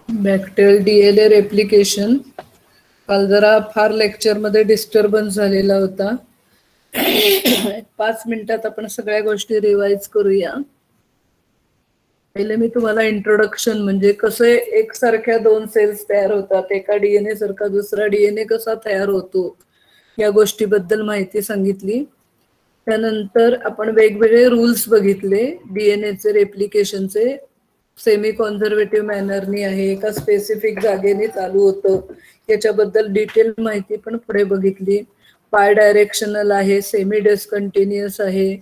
Bacterial DNA replication काल जरा फार लेक्चरमध्ये डिस्टर्बन्स झालेला होता. 5 मिनिटात आपण सगळ्या गोष्टी रिवाइज करूया. पहिले मी तुम्हाला इंट्रोडक्शन म्हणजे कसे एकसारख्या 2 सेल्स तयार होतात, एका डीएनए सारखा दुसरा डीएनए कसा तयार होतो या गोष्टीबद्दल माहिती सांगितली. त्यानंतर आपण वेगवेगळे रूल्स बघितले डीएनएचे रेप्लिकेशनचे. सेमी कॉन्झर्वेटिव्ह मॅनरनी आहे, एका स्पेसिफिक जागेने चालू होतं याच्याबद्दल डिटेल माहिती पण पुढे बघितली. बाय डायरेक्शनल आहे, सेमी डिस्कंटिन्युअस आहे,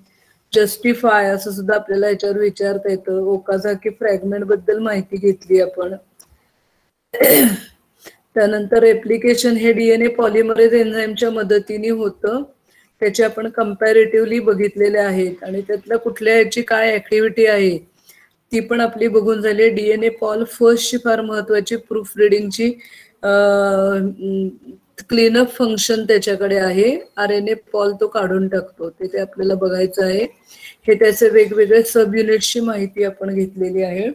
जस्टिफाय असं सुद्धा आपल्याला याच्यावर विचारता येतं. ओकाझाकी फ्रॅगमेंट बद्दल माहिती घेतली आपण. त्यानंतर रेप्लिकेशन हे डीएनए पॉलिमरेज एन्झाईमच्या मदतीने होतं. त्याचे आपण कंपॅरेटिव्हली बघितलेले आहेत आणि त्यातल्या कुठल्या याची काय ऍक्टिव्हिटी आहे ती पण आपली बघून झाली. डीएनए पॉल फर्स्टची फार महत्वाची प्रूफ रिडिंगची क्लीनअप फंक्शन त्याच्याकडे आहे. आरएनए पॉल तो काढून टाकतो, ते आपल्याला बघायचं आहे. हे त्याचे वेगवेगळे सब युनिट्सची माहिती आपण घेतलेली आहे.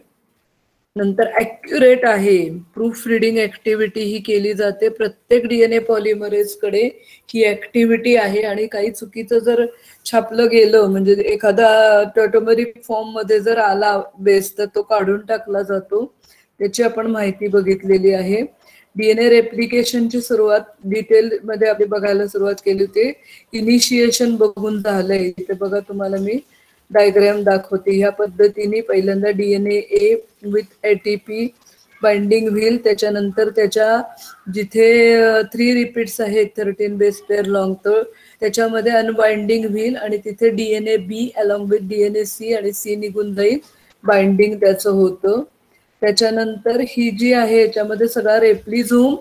नंतर ऍक्युरेट आहे, प्रूफ रिडिंग ऍक्टिव्हिटी ही केली जाते. प्रत्येक डीएनए पॉलिमरेज कडे ही ऍक्टिव्हिटी आहे आणि काही चुकीचं जर छापलं गेलं म्हणजे एखादा टर्टमरिक फॉर्म मध्ये जर आला बेस तर तो काढून टाकला जातो. त्याची आपण माहिती बघितलेली आहे. डीएनए रेप्लिकेशनची सुरुवात डिटेल मध्ये आपण बघायला सुरुवात केली होती. इनिशिएशन बघून झालंय, इथे बघा तुम्हाला मी डायग्राम दाखवते. ह्या पद्धतीने पहिल्यांदा DNA A with ATP binding wheel, त्याच्यानंतर त्याच्या जिथे 3 रिपीट्स आहेत 13 बेस पेअर लॉंग तर त्याच्यामध्ये अनबाइंडिंग व्हील आणि तिथे DNA B along with DNA C आणि सी निघून जाईल, बाइंडिंग त्याचं होतं. त्याच्यानंतर ही जी आहे याच्यामध्ये सगळा रेप्लिझोम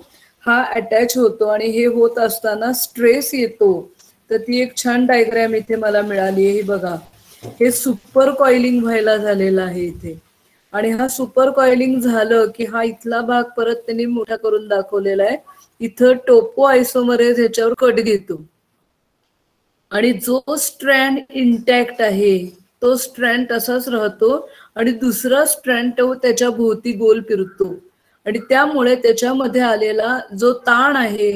हा अटॅच होतो आणि हे होत असताना स्ट्रेस येतो. तर ती एक छान डायग्राम इथे मला मिळाली आहे. बघा, हे सुपर कॉइलिंग व्हायला झालेलं आहे इथे आणि हा सुपर कॉइलिंग झालं की हा इथला भाग परत त्यांनी मोठा करून दाखवलेला आहे. इथं टोपो आयसोमरेज ह्याच्यावर कट घेतो आणि जो स्ट्रँड इंटॅक्ट आहे तो स्ट्रँड तसाच राहतो आणि दुसरा स्ट्रँड तो त्याच्या भोवती गोल फिरतो आणि त्यामुळे त्याच्यामध्ये आलेला जो ताण आहे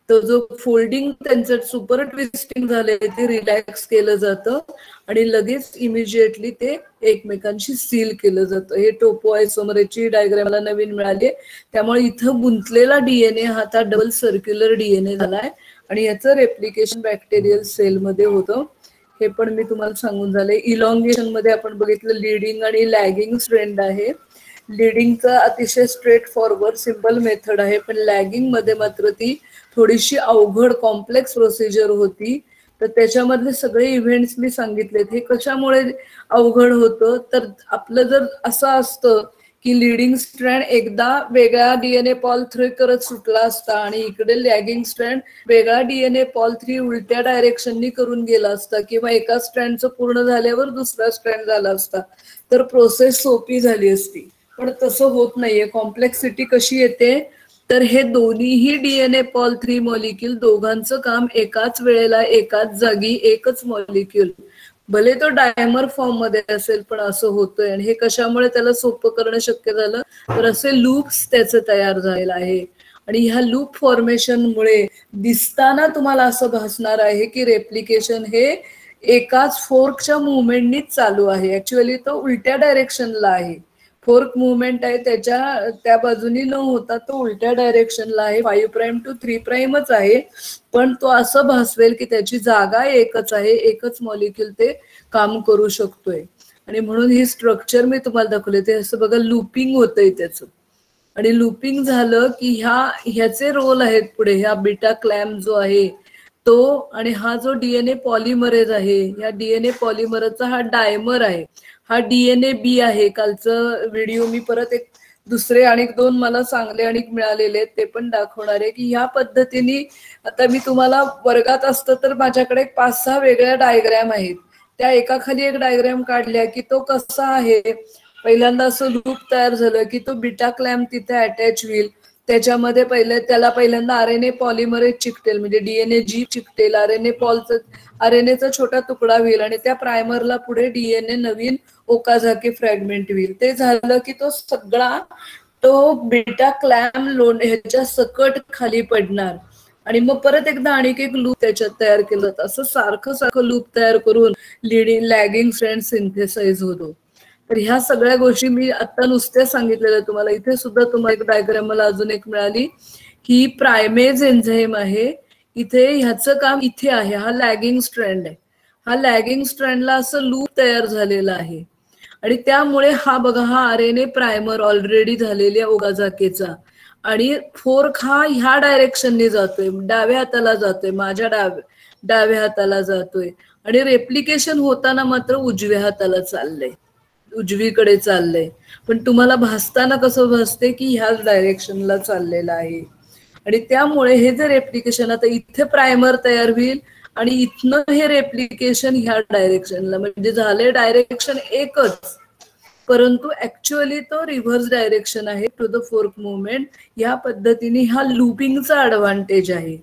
तो जो फोल्डिंग त्यांचं सुपर ट्विस्टिंग झालंय ते रिलॅक्स केलं जातं आणि लगेच इमिजिएटली ते एकमेकांशी सील केलं जातं. हे टोपो आयसोमरेजची डायग्राम मला नवीन मिळाली. त्यामुळे इथं गुंतलेला डीएनए हा आता डबल सर्क्युलर डीएनए झालाय आणि याचं रेप्लिकेशन बॅक्टेरियल सेलमध्ये होतं. हे पण मी तुम्हाला सांगून झालंय. इलॉंगेशन मध्ये आपण बघितलं लीडिंग आणि लॅगिंग स्ट्रेंड आहे. लीडिंगचा अतिशय स्ट्रेट फॉरवर्ड सिंपल मेथड आहे, पण लॅगिंग मध्ये मात्र ती थोडीशी अवघड कॉम्प्लेक्स प्रोसिजर होती. तर त्याच्यामधले सगळे इव्हेंट्स मी सांगितलेत. हे कशामुळे अवघड होतं तर आपलं जर असं असतं की लीडिंग स्ट्रँड एकदा वेगळा डीएनए पॉल 3 करत सुटला असता आणि इकडे लॅगिंग स्ट्रँड वेगळा डीएनए पॉल 3 उलट्या डायरेक्शननी करून गेला असता किंवा एका स्ट्रँडचं पूर्ण झाल्यावर दुसरा स्ट्रँड झाला असता तर प्रोसेस सोपी झाली असती. पण तसं होत नाहीये. कॉम्प्लेक्सिटी कशी येते तर हे दोन्हीही डीएनए पॉल 3 मॉलिक्यूल दोघांचं काम एकाच वेळेला एकाच जागी एकच मॉलिक्यूल, भले तो डायमर फॉर्म मध्ये असेल पण असं होतंय. आणि हे कशामुळे त्याला सोपं करणं शक्य झालं तर असे लूप्स त्याचे तयार झालेलं आहे आणि ह्या लूप फॉर्मेशनमुळे दिसताना तुम्हाला असं भासणार आहे की रेप्लिकेशन हे एकाच फोर्कच्या मुवमेंटनीच चालू आहे. ऍक्च्युअली तो उलट्या डायरेक्शनला आहे. फोर्क मुवमेंट आहे त्या बाजूनी न होता तो उलट्या डायरेक्शनला आहे. 5 प्राइम टू 3 प्राइमच आहे पण तो असं भासवेल की त्याची जागा एकच आहे, एकच मॉलिक्यूल ते काम करू शकतोय. आणि म्हणून ही स्ट्रक्चर मी तुम्हाला दाखवले. ते असं बघा लूपिंग होतंय त्याचं आणि लूपिंग झालं की ह्याचे रोल आहेत पुढे. ह्या बीटा क्लॅम्प जो आहे तो आणि हा जो डीएनए पॉलिमरेज आहे या डीएनए पॉलिमरेजचा हा डायमर आहे. हा डीएनए बी आहे. कालचं व्हिडिओ मी परत एक दुसरे आणि दोन मला चांगले आणि मिळालेले आहेत ते पण दाखवणार आहे की ह्या पद्धतीने आता मी तुम्हाला वर्गात असतं तर माझ्याकडे 5-6 वेगळ्या डायग्रॅम आहेत, त्या एकाखाली एक डायग्रॅम काढल्या की तो कसा आहे. पहिल्यांदा असं लूप तयार झालं की तो बीटा क्लॅम्प तिथे अटॅच होईल, त्याच्यामध्ये त्याला पहिल्यांदा आरएनए पॉलिमरेज चिकटेल म्हणजे डीएनए जी चिकटेल, आरएनएचा छोटा तुकडा होईल आणि त्या प्रायमरला पुढे डीएनए नवीन ओकाझाकी फ्रॅगमेंट होईल. ते झालं की तो सगळा तो बीटा क्लॅम लोन ह्याच्या सकट खाली पडणार आणि मग परत एकदा आणखी एक लूप त्याच्यात तयार केलं जातं. असं सारखं सारखं लूप तयार करून लिडिंग लॅगिंग स्ट्रँड सिंथेसाइज होतो. तर ह्या सगळ्या गोष्टी मी आता नुसत्या सांगितलेल्या तुम्हाला. इथे सुद्धा तुम्हाला एक डायग्राम मला अजून एक मिळाली, ही प्रायमेज एन्झाईम आहे. इथे ह्याचं काम इथे आहे, हा लॅगिंग स्ट्रँड आहे. हा लॅगिंग स्ट्रँडला असं लूप तयार झालेला आहे आणि त्यामुळे हा बघा हा आरएनए प्रायमर ऑलरेडी झालेल्या ओकाझाकीचा आणि फोर्क हा ह्या डायरेक्शनने जातोय, डाव्या हाताला जातोय, माझ्या डाव्या हाताला जातोय आणि रेप्लिकेशन होताना मात्र उजव्या हाताला चाललंय, उजवीकडे चाललंय. पण तुम्हाला भासताना कसं भासते की ह्याच डायरेक्शनला चाललेलं आहे आणि त्यामुळे हे जे रेप्लिकेशन आता इथे प्रायमर तयार होईल आणि इथनं हे रेप्लिकेशन ह्या डायरेक्शनला म्हणजे झाले डायरेक्शन एकच, परंतु ऍक्च्युअली तो रिव्हर्स डायरेक्शन आहे टू द फोर्क मुवमेंट. या पद्धतीने हा लूपिंगचा ऍडव्हान्टेज आहे.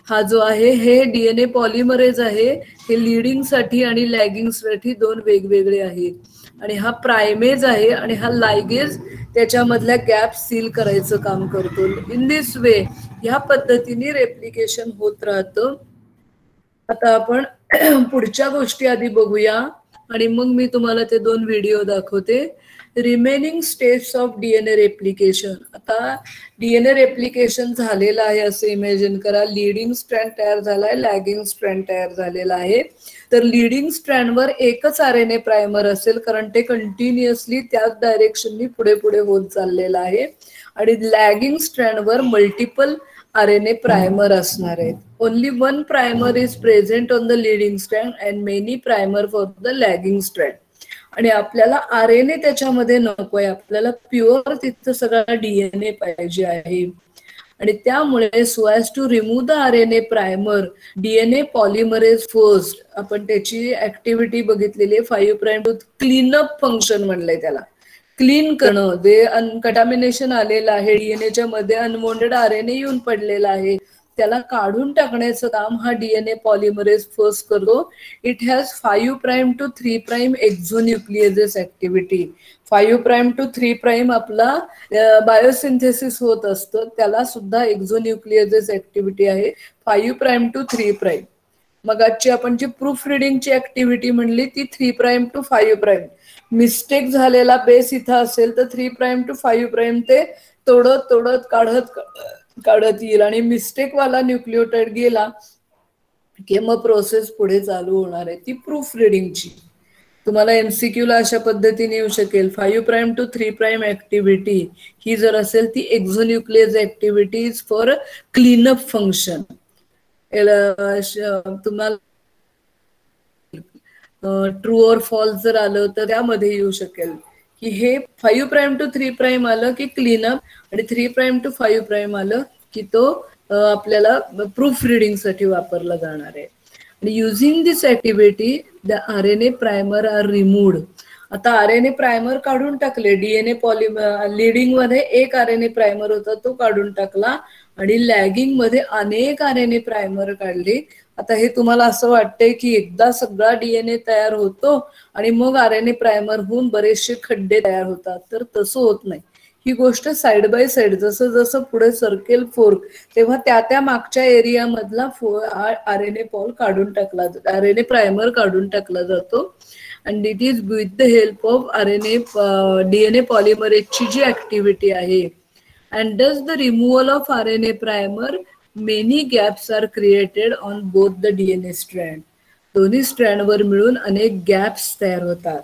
हा जो आहे हे डीएनए पॉलिमरेज आहे, हे लीडिंग साठी आणि लॅगिंग साठी दोन वेगवेगळे आहेत आणि हा प्रायमेज आहे आणि हा लायगेज त्याच्यामधल्या गॅप सील करायचं काम करतो. इन दिस वे ह्या पद्धतीने रेप्लिकेशन होत राहतं. आता आपण पुढच्या गोष्टी आधी बघूया आणि मग मी तुम्हाला ते 2 व्हिडिओ दाखवते. Remaining steps of DNA replication. आता डीएनए रेप्लिकेशन झालेलं आहे असं इमॅजिन करा. लीडिंग स्ट्रँड तयार झालाय, लॅगिंग स्ट्रँड तयार झालेला आहे. तर लीडिंग स्ट्रँडवर एकच आरएनए प्रायमर असेल कारण ते कंटिन्युअसली त्याच डायरेक्शननी पुढे पुढे होत चाललेलं आहे आणि लॅगिंग स्ट्रँडवर मल्टिपल आरएनए प्रायमर असणार आहेत. Only one primer is present on the leading strand and many primer for the lagging strand. आणि आपल्याला आरएनए त्याच्यामध्ये नकोय, आपल्याला प्युअर तिथं सगळा डीएनए पाहिजे आहे आणि त्यामुळे so as to remove the RNA primer DNA polymerase first आपण त्याची ऍक्टिव्हिटी बघितलेली आहे. 5 प्राइम टू क्लीनअप फंक्शन म्हणलंय त्याला. क्लीन करणं, जे अनकंटामिनेशन आलेलं आहे डीएनएच्या मध्ये, अनवॉन्टेड आरएनए येऊन पडलेला आहे, त्याला काढून टाकण्याचं काम हा डीएनए पॉलिमरेज फर्स्ट करतो. It has 5 prime to 3 prime exonucleases activity. 5 prime to 3 prime आपला बायोसिंथेसिस होत असतं, त्याला सुद्धा एक्झोन्यूक्लिएजेस ऍक्टिव्हिटी आहे 5 प्राइम टू 3 प्राइम. मग आजची आपण जी प्रूफ रिडिंगची ऍक्टिव्हिटी म्हणली ती 3 प्राइम टू 5 प्राइम. मिस्टेक झालेला बेस इथं असेल तर 3 प्राइम टू 5 प्राइम ते तोडत तोडत काढत येईल आणि मिस्टेक वाला न्यूक्लिओटाइड गेला की मग प्रोसेस पुढे चालू होणार आहे. ती प्रूफ रिडिंगची तुम्हाला एमसीक्यू ला अशा पद्धतीने येऊ शकेल. 5 प्राइम टू 3 प्राइम ऍक्टिव्हिटी ही जर असेल ती एक्झोन्यूक्लिएज ऍक्टिव्हिटी फॉर क्लीनअप फंक्शन. तुम्हाला ट्रू और फॉल्स जर आलं तर त्यामध्ये येऊ शकेल की हे 5 प्राइम टू 3 प्राइम आलं की क्लीनअप आणि 3 प्राइम टू 5 प्राइम आलं की तो आपल्याला प्रूफ रिडिंग साठी वापरला जाणार आहे. आणि using this activity the RNA primer are removed. आता आरएनए प्रायमर काढून टाकले, डीएनए लीडिंग मध्ये एक आरएनए प्रायमर होता तो काढून टाकला आणि लॅगिंग मध्ये अनेक आरएनए प्रायमर काढले. आता हे तुम्हाला असं वाटतंय की एकदा सगळा डीएनए तयार होतो आणि मग आरएनए प्रायमर होऊन बरेचसे खड्डे तयार होतात, तर तसं होत नाही. ही गोष्ट साइड बाय साइड जसं जसं पुढे सर्केल फोर्क तेव्हा त्या मागच्या एरिया मधला आरएनए पॉल काढून टाकला, आरएनए प्रायमर काढून टाकला जातो. And it is with the help of RNA DNA पॉलिमरेजची जी ऍक्टिव्हिटी आहे. And does the removal of RNA primer many gaps are created on both the DNA strand. दोन्ही स्ट्रँडवर मिळून अनेक गॅप्स तयार होतात.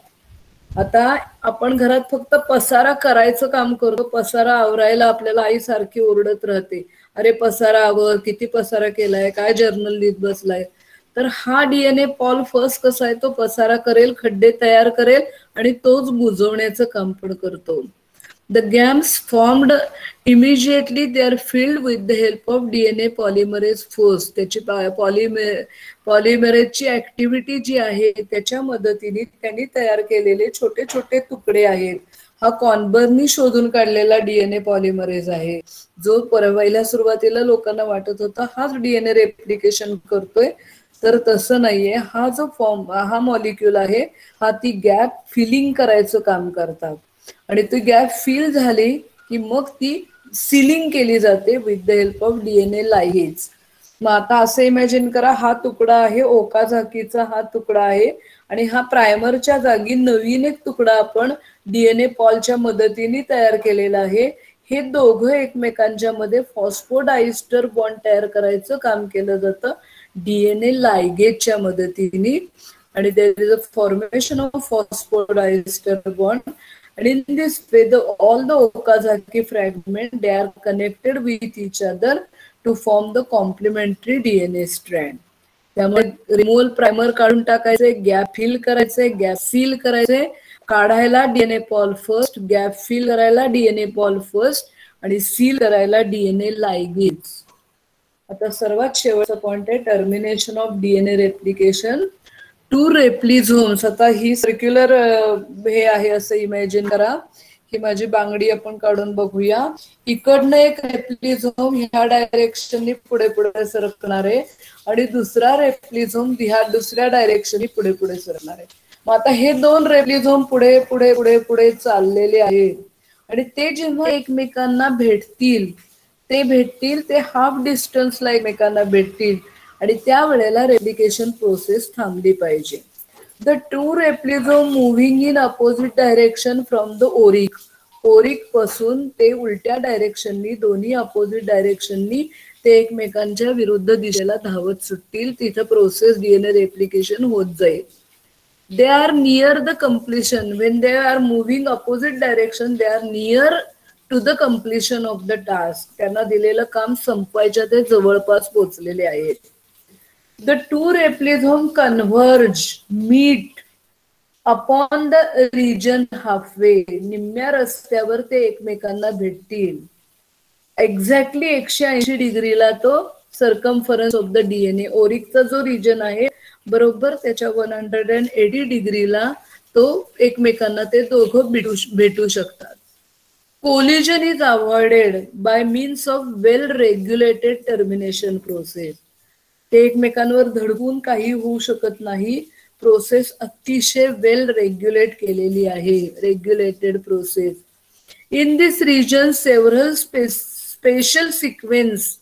आता आपण घरात फक्त पसारा करायचं काम करतो, पसारा आवरायला आपल्याला आई सारखी ओरडत राहते, अरे पसारा आवर, किती पसारा केलाय, काय जर्नल लिहित बसलाय. तर हा डीएनए पॉल फर्स्ट कसा आहे, तो पसारा करेल, खड्डे तयार करेल आणि तोच बुजवण्याचं काम पण करतो. The gaps formed immediately they are filled with the help of DNA polymerase force. त्याची पॉलिमरेजची ऍक्टिव्हिटी जी आहे त्याच्या मदतीने त्यांनी तयार केलेले छोटे छोटे तुकडे आहेत. हा कॉर्नबर्गनी शोधून काढलेला डीएनए पॉलिमरेज आहे, जो पहिल्या सुरुवातीला लोकांना वाटत होता हाच डीएनए रेप्लिकेशन करतोय, तर तसं नाहीये. हा जो हा मॉलिक्यूल आहे हा ती गॅप फिलिंग करायचं काम करतात आणि ती गॅप फिल झाली की मग ती सिलिंग केली जाते with the help of DNA ligase. मग आता असं इमॅजिन करा, हा तुकडा आहे ओकाझाकीचा, हा तुकडा आहे आणि हा प्रायमरच्या जागी नवीन एक तुकडा आपण डीएनए पॉलच्या मदतीने तयार केलेला आहे. हे दोघं एकमेकांच्या मध्ये फॉस्फोडायस्टर बॉन्ड तयार करायचं काम केलं जातं डीएनए लायगेजच्या मदतीने आणि there is a formation of phosphodiester bond. And in this way, all the Okazaki fragments, they are connected with each other to form the complementary DNA strand. त्यामुळे रिमूव्हल प्रायमर काढून टाकायचे, गॅप फिल करायचे, gap seal करायचे, काढायला DNA pol first, gap fill करायला DNA pol first आणि seal करायला DNA ligase. आता सर्वात शेवटचा पॉइंट आहे termination of DNA replication two replisomes. आता ही सर्क्युलर हे आहे असं इमॅजिन करा. ही माझी बांगडी आपण काढून बघूया. इकडनं एक रेप्लिझोम ह्या डायरेक्शननी पुढे पुढे सरकणार आहे आणि दुसरा रेप्लिझोम ह्या दुसऱ्या डायरेक्शननी पुढे पुढे सरकणार आहे. मग आता हे दोन रेप्लिझोम पुढे पुढे पुढे पुढे चाललेले आहेत आणि ते जेव्हा एकमेकांना भेटतील ते हाफ डिस्टन्सला एकमेकांना भेटतील आणि त्यावेळेला रेप्लिकेशन प्रोसेस थांबली पाहिजे. The two replisome moving in opposite direction from the oriC. OriC पासून ते उलट्या डायरेक्शननी, दोन्ही अपोजिट डायरेक्शननी ते एकमेकांच्या विरुद्ध दिशेला धावत सुटतील. तिथं प्रोसेस डीएनए रेप्लिकेशन होत जाईल. They are near the completion. When they are moving opposite direction they are near to the completion of the task. त्यांना दिलेलं काम संपवायच्या ते जवळपास पोहोचलेले आहेत. The two replizomes converge, meet upon the region halfway. निम्म्या रस्त्यावर ते एकमेकांना भेटतील. एक्झॅक्टली 180 डिग्रीला तो सर्कम्फरन्स ऑफ द डीएनए ओरिकचा जो रिजन आहे बरोबर त्याच्या 180 डिग्रीला तो एकमेकांना ते दोघं भेटू शकतात. Collision is avoided by means of well-regulated termination process. ते एकमेकांवर धडकून काही होऊ शकत नाही. प्रोसेस अतिशय वेल रेग्युलेट केलेली आहे, regulated process. In this region several special sequence,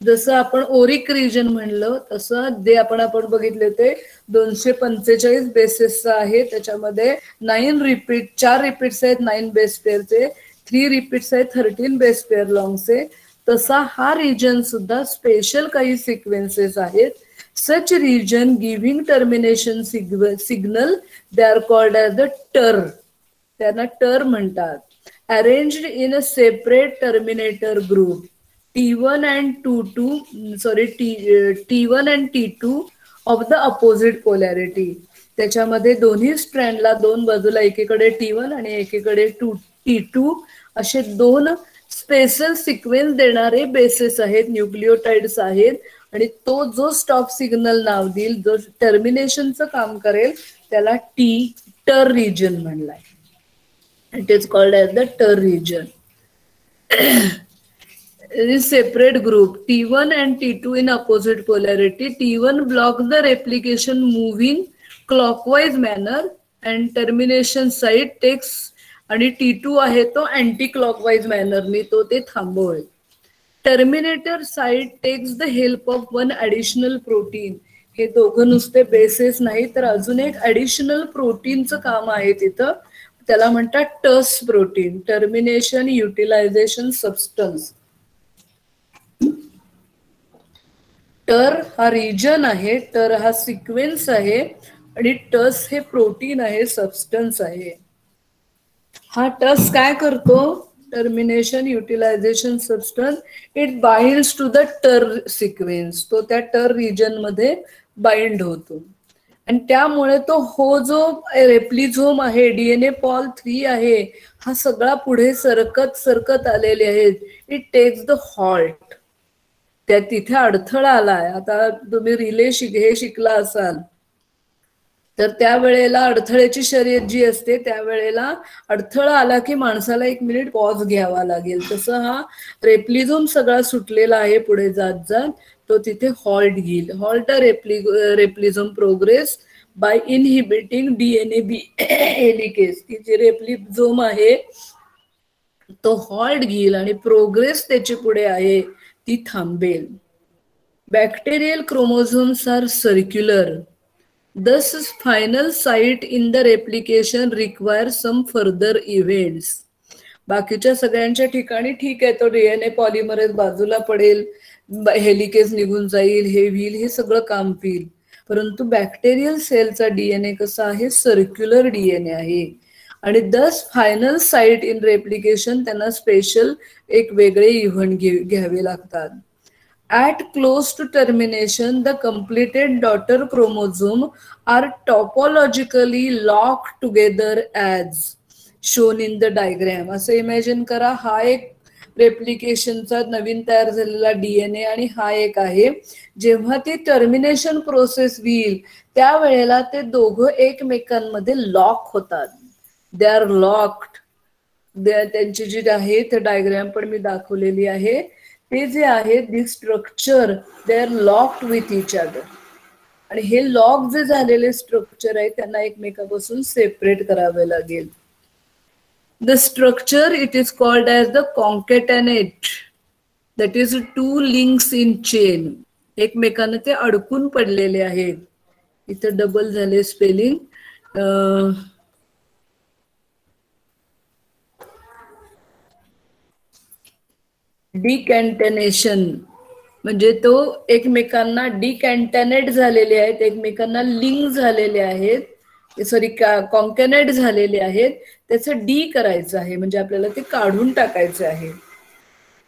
जसं आपण ओरिक रिजन म्हणलं तसं जे आपण बघितले ते 245 बेसेसचा आहे. त्याच्यामध्ये 4 रिपीट्स आहेत 9 बेस पेअरचे, 3 रिपीट्स आहेत 13 बेस पेअर लॉंगचे. तसा हा रिजन सुद्धा स्पेशल काही सिक्वेन्सेस आहेत. Such region giving termination signal they are called as the ter. त्यांना टर म्हणतात. Arranged in a separate terminator group T1 and T2 of the opposite polarity. त्याच्यामध्ये दोन्ही स्ट्रँडला दोन बाजूला एकीकडे T1 आणि एकीकडे T2 असे दोन स्पेशल सिक्वेन्स देणारे बेसेस आहेत, न्यूक्लिओटाइड्स आहेत आणि तो जो स्टॉप सिग्नल नाव देईल, जो टर्मिनेशनचं काम करेल त्याला टर रिजन म्हणलाय. It is called as the ter region. Separate group T1 and T2 in opposite polarity. T1 blocks the replication moving clockwise manner and termination site takes आणि T2 आहे तो anti clockwise मॅनरनी तो ते थांबवेल. Terminator site takes the help of one additional protein. हे दोघं नुसते bases नाही तर अजून एक ॲडिशनल प्रोटीनचं काम आहे तिथं. त्याला म्हणतात टस प्रोटीन, टर्मिनेशन युटिलायझेशन सबस्टन्स. टर हा रिजन आहे, टर हा सिक्वेन्स आहे आणि टस हे प्रोटीन आहे, सबस्टन्स आहे. हा टस काय करतो? Termination utilization substance. It binds to the ter sequence. तो त्या टर रिजन मध्ये बाइंड होतो आणि त्यामुळे तो हो जो रेप्लिझोम आहे, डीएनए पॉल 3 आहे, हा सगळा पुढे सरकत सरकत आलेले आहेत. It takes the halt. त्या तिथे अडथळा आलाय. आता तुम्ही रिले हे शिकला असाल तर त्यावेळेला अडथळ्याची शर्यत जी असते त्यावेळेला अडथळा आला की माणसाला 1 मिनिट पॉज घ्यावा लागेल. तसं हा रेप्लिझोम सगळा सुटलेला आहे पुढे जात जात, तो तिथे हॉल्ट घेईल. Halt replisome progress by inhibiting DNA B helicase. ती जी रेप्लिझोम आहे तो हॉल्ट घेईल आणि प्रोग्रेस त्याची पुढे आहे ती थांबेल. Bacterial chromosomes are circular. Thus, final site in the replication requires some further events. बाकीच्या सगळ्यांच्या ठिकाणी ठीक आहे, तो डीएनए पॉलिमरेज बाजूला पडेल, हेलिकेज निघून जाईल, हे होईल, हे सगळं काम होईल. परंतु बॅक्टेरियल सेलचा डीएनए कसा आहे, सर्क्युलर डीएनए आहे. आणि दस फायनल साईट इन रेप्लिकेशन त्यांना स्पेशल एक वेगळे इव्हेंट घ्यावे लागतात. At close to termination, the completed daughter chromosome are topologically locked together as shown in the diagram. असं इमॅजिन करा, हा एक रेप्लिकेशनचा नवीन तयार झालेला डीएनए आणि हा एक आहे. जेव्हा ती टर्मिनेशन प्रोसेस होईल त्यावेळेला ते दोघं एकमेकांमध्ये लॉक होतात. They are locked. त्यांची जी आहे ते डायग्राम पण मी दाखवलेली आहे. ते जे आहे the structure they are locked with each other. आणि हे लॉक जे झालेले स्ट्रक्चर आहे त्यांना एकमेकापासून सेपरेट करावे लागेल. The structure it is called as the कॉन्कॅटनेट. That is 2 links in chain. एकमेकांना ते अडकून पडलेले आहेत. इथं डबल झाले स्पेलिंग. डिकॅन्टनेशन म्हणजे तो एकमेकांना डिकॅन्टनेट झालेले आहेत, एकमेकांना लिंक झालेले आहेत, सॉरी कॉन्कॅनेट झालेले आहेत. त्याचं डी करायचं आहे म्हणजे आपल्याला ते काढून टाकायचं आहे.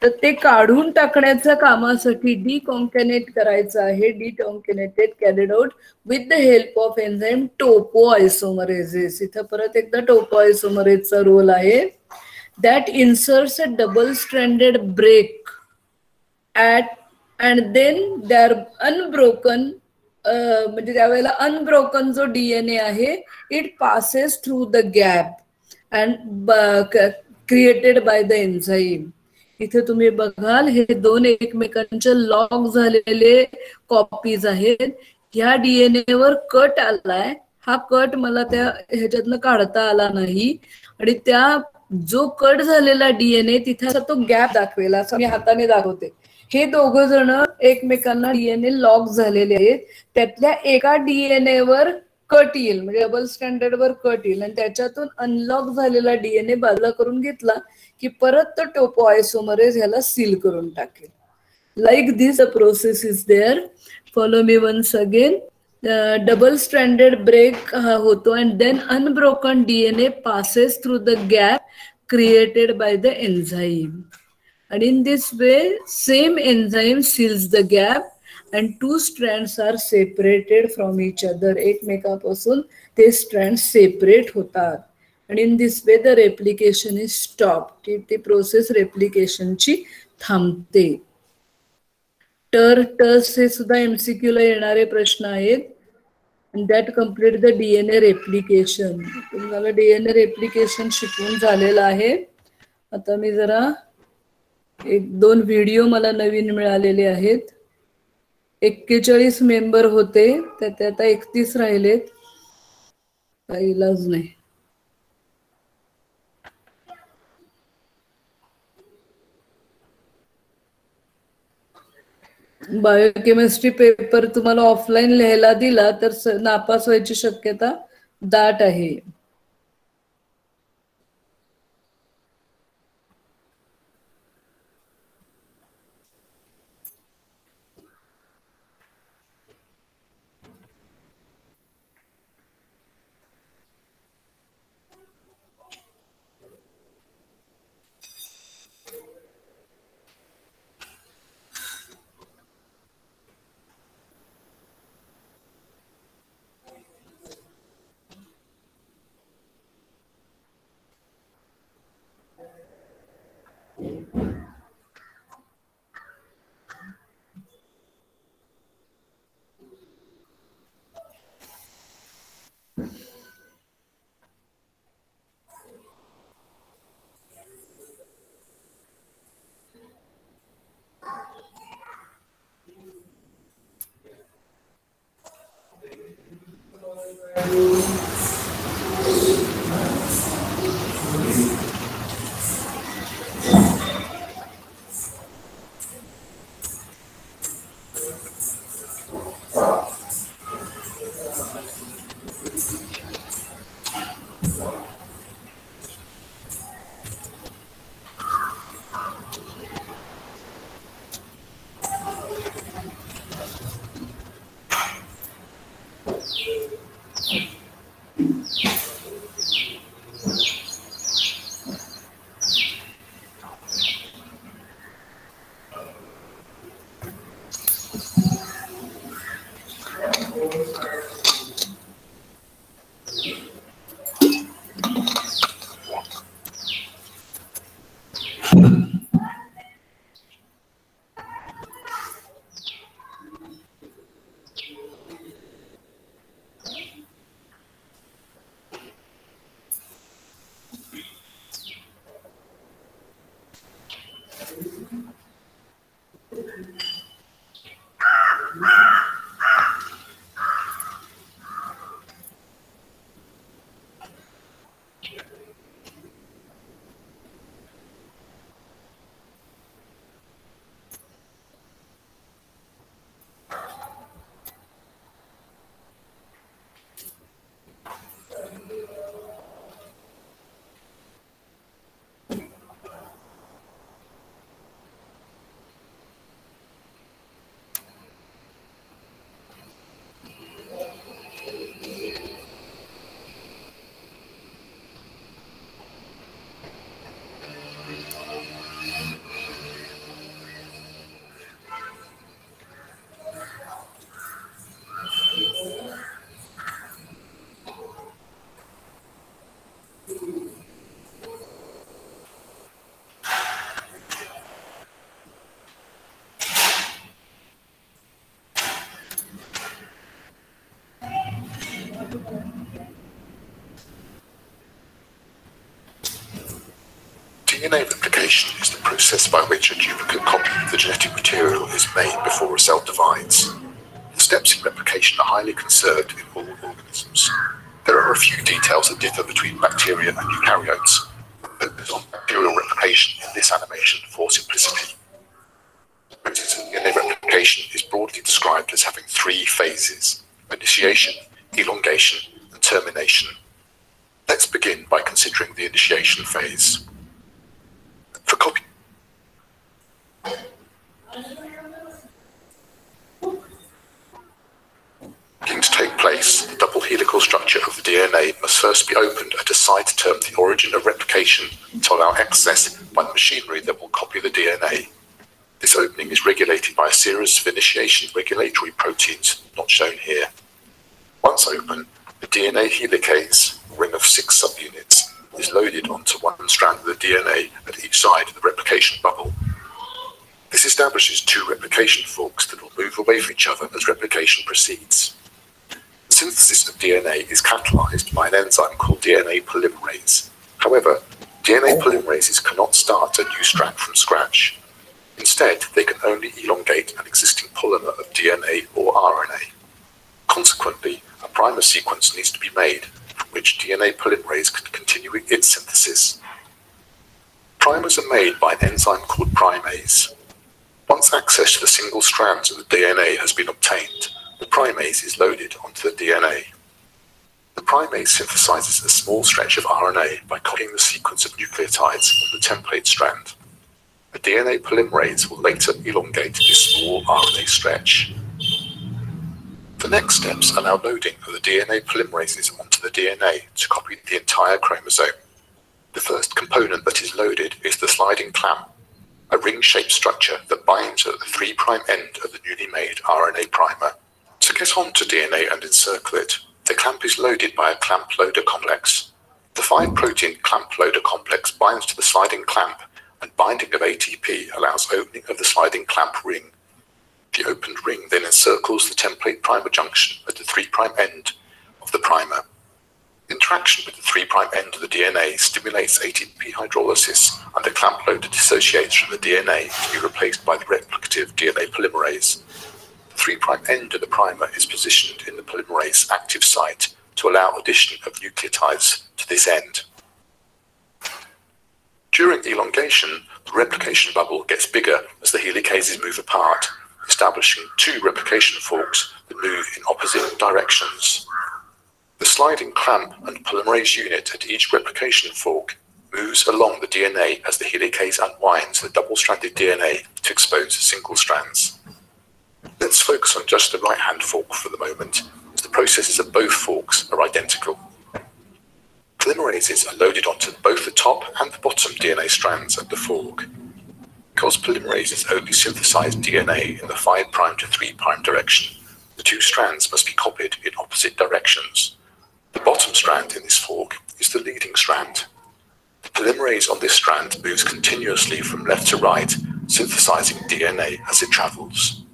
तर ते काढून टाकण्याच्या कामासाठी डिकॉन्कॅनेट करायचं आहे. Decatenated carried out with the help of enzyme topoisomerases. इथं परत एकदा टोपोआयसोमरेजचा रोल आहे. That inserts a double-stranded break and then they are unbroken. म्हणजे त्यावेळेला अनब्रोकन जो डीएनए आहे it passes through the gap and created by the enzyme. इथे तुम्ही बघाल हे दोन एकमेकांच्या लॉक झालेले कॉपीज आहेत. ह्या डीएनए वर कट आलाय. हा कट मला त्या ह्याच्यातनं काढता आला नाही आणि त्या जो कट झालेला डीएनए तिथे तो गॅप दाखवेला असं मी हाताने दाखवते. हे दोघं जण एकमेकांना डीएनए लॉक झालेले आहेत. त्यातल्या एका डीएनए वर कट येईल म्हणजे डबल स्टँडर्ड वर कट येईल आणि त्याच्यातून अनलॉक झालेला डीएनए बाजूला करून घेतला की परत तो टोपोआयसोमरेज ह्याला सील करून टाकेल. Like this a process is there. Follow me once again. Double stranded break होतो and then unbroken DNA passes through the gap created by the enzyme. And in this way, same enzyme seals the gap and 2 strands are separated from each other. एकमेकांपासून ते strands separate होतात. And in this way, the replication is stopped. ती process रेप्लिकेशनची थांबते. टर्स हे सुद्धा MCQ ला येणारे प्रश्न आहेत. That complete the DNA replication. तुम्हाला डीएनए रेप्लिकेशन शिकवून झालेलं आहे. आता मी जरा 1-2 व्हिडिओ मला नवीन मिळालेले आहेत. 41 मेंबर होते त्यात आता 31 राहिलेत. काही इलाज नाही. बायोकेमिस्ट्री पेपर तुम्हाला ऑफलाईन लिहायला दिला तर नापास व्हायची शक्यता दाट आहे. DNA replication is the process by which a duplicate copy of the genetic material is made before a cell divides. The steps in replication are highly conserved in all organisms. There are a few details that differ between bacteria and eukaryotes. Focus on bacterial replication in this animation for simplicity. The process of DNA replication is broadly described as having three phases: initiation, elongation, and termination. Let's begin by considering the initiation phase. For copy to take place, the double helical structure of the DNA must first be opened at a site termed the origin of replication to allow access by the machinery that will copy the DNA. This opening is regulated by a series of initiation regulatory proteins not shown here. Once open, the DNA helicase, a ring of 6 subunits, is loaded onto one strand of the DNA at each side of the replication bubble. This establishes 2 replication forks that will move away from each other as replication proceeds. The synthesis of DNA is catalyzed by an enzyme called DNA polymerase. However, DNA polymerases cannot start a new strand from scratch. Instead, they can only elongate an existing polymer of DNA or RNA. Consequently, a primer sequence needs to be made from which DNA polymerase can continue its synthesis. Primers are made by an enzyme called primase. Once access to the single strands of the DNA has been obtained, the primase is loaded onto the DNA. The primase synthesizes a small stretch of RNA by copying the sequence of nucleotides on the template strand. The DNA polymerase will later elongate this small RNA stretch. The next steps allow loading of the DNA polymerases onto the DNA to copy the entire chromosome. The first component that is loaded is the sliding clamp, a ring-shaped structure that binds at the 3' end of the newly made RNA primer. To get onto DNA and encircle it, the clamp is loaded by a clamp loader complex. The 5-protein clamp loader complex binds to the sliding clamp, and binding of ATP allows opening of the sliding clamp ring. The opened ring then encircles the template primer junction at the 3' end of the primer. Interaction with the 3' end of the DNA stimulates ATP hydrolysis, and the clamp loader dissociates from the DNA to be replaced by the replicative DNA polymerase. The 3' end of the primer is positioned in the polymerase active site to allow addition of nucleotides to this end. During elongation, the replication bubble gets bigger as the helicases move apart, establishing 2 replication forks that move in opposite directions. The sliding clamp and polymerase unit at each replication fork moves along the DNA as the helicase unwinds the double-stranded DNA to expose single strands. Let's focus on just the right-hand fork for the moment, as the processes of both forks are identical. Polymerases are loaded onto both the top and the bottom DNA strands at the fork. Because polymerases only synthesize DNA in the 5' to 3' direction, the 2 strands must be copied in opposite directions. The bottom strand in this fork is the leading strand. The polymerase on this strand moves continuously from left to right, synthesizing DNA as it travels.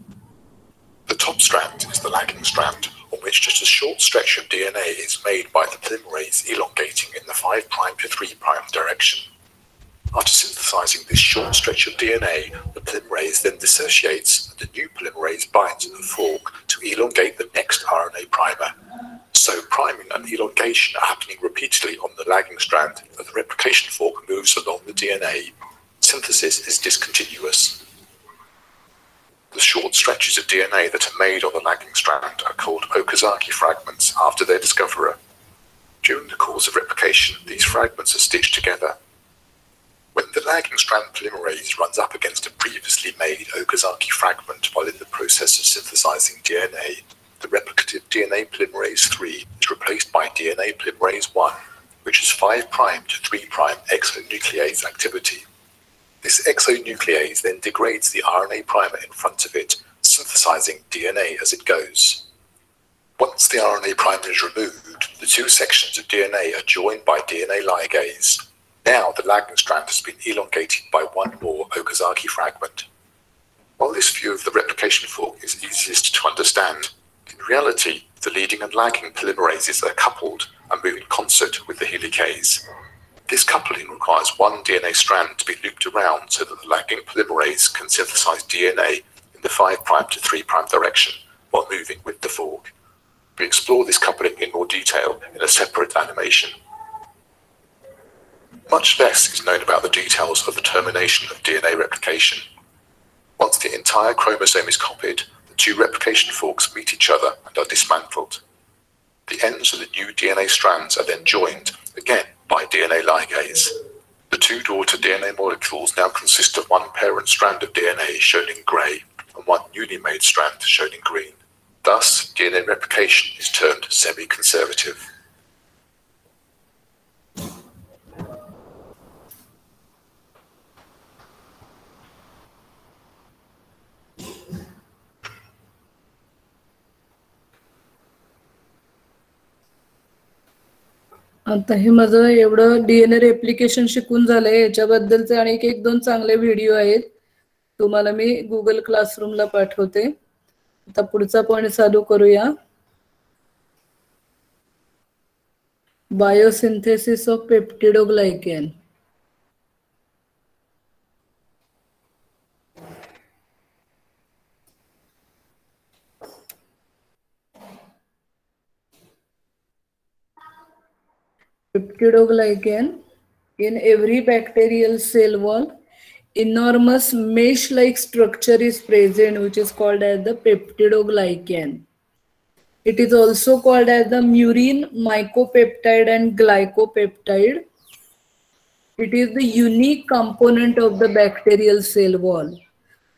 The top strand is the lagging strand, on which just a short stretch of DNA is made by the polymerase elongating in the 5' to 3' direction. After synthesizing this short stretch of DNA, the polymerase then dissociates and the new polymerase binds at the fork to elongate the next RNA primer. So priming and elongation are happening repeatedly on the lagging strand as the replication fork moves along the DNA. Synthesis is discontinuous. The short stretches of DNA that are made on the lagging strand are called Okazaki fragments after their discoverer. During the course of replication, these fragments are stitched together. When the lagging strand polymerase runs up against a previously made Okazaki fragment while in the process of synthesizing DNA, the replicative DNA polymerase 3 is replaced by DNA polymerase 1, which is 5' to 3' exonuclease activity. This exonuclease then degrades the RNA primer in front of it, synthesizing DNA as it goes. Once the RNA primer is removed, the two sections of DNA are joined by DNA ligase. Now the lagging strand has been elongated by one more Okazaki fragment. While this view of the replication fork is easiest to understand, in reality, the leading and lagging polymerases are coupled and move in concert with the helicase. This coupling requires one DNA strand to be looped around so that the lagging polymerase can synthesize DNA in the 5' to 3' direction while moving with the fork. We explore this coupling in more detail in a separate animation. Much less is known about the details of the termination of DNA replication. Once the entire chromosome is copied, the two replication forks meet each other and are dismantled. The ends of the new DNA strands are then joined, again by DNA ligase. The two daughter DNA molecules now consist of one parent strand of DNA shown in grey and one newly made strand shown in green. Thus, DNA replication is termed semi-conservative. आता हे माझं एवढं DNA replication शिकून झालंय. याच्याबद्दलचे आणि एक दोन चांगले व्हिडिओ आहेत, तुम्हाला मी गुगल क्लासरूमला पाठवते. आता पुढचा पॉइंट चालू करूया. Biosynthesis of peptidoglycan. Peptidoglycan. In every bacterial cell wall, enormous mesh-like structure is present, which is called as the peptidoglycan. It is also called as the murine, mycopeptide, and glycopeptide. It is the unique component of the bacterial cell wall.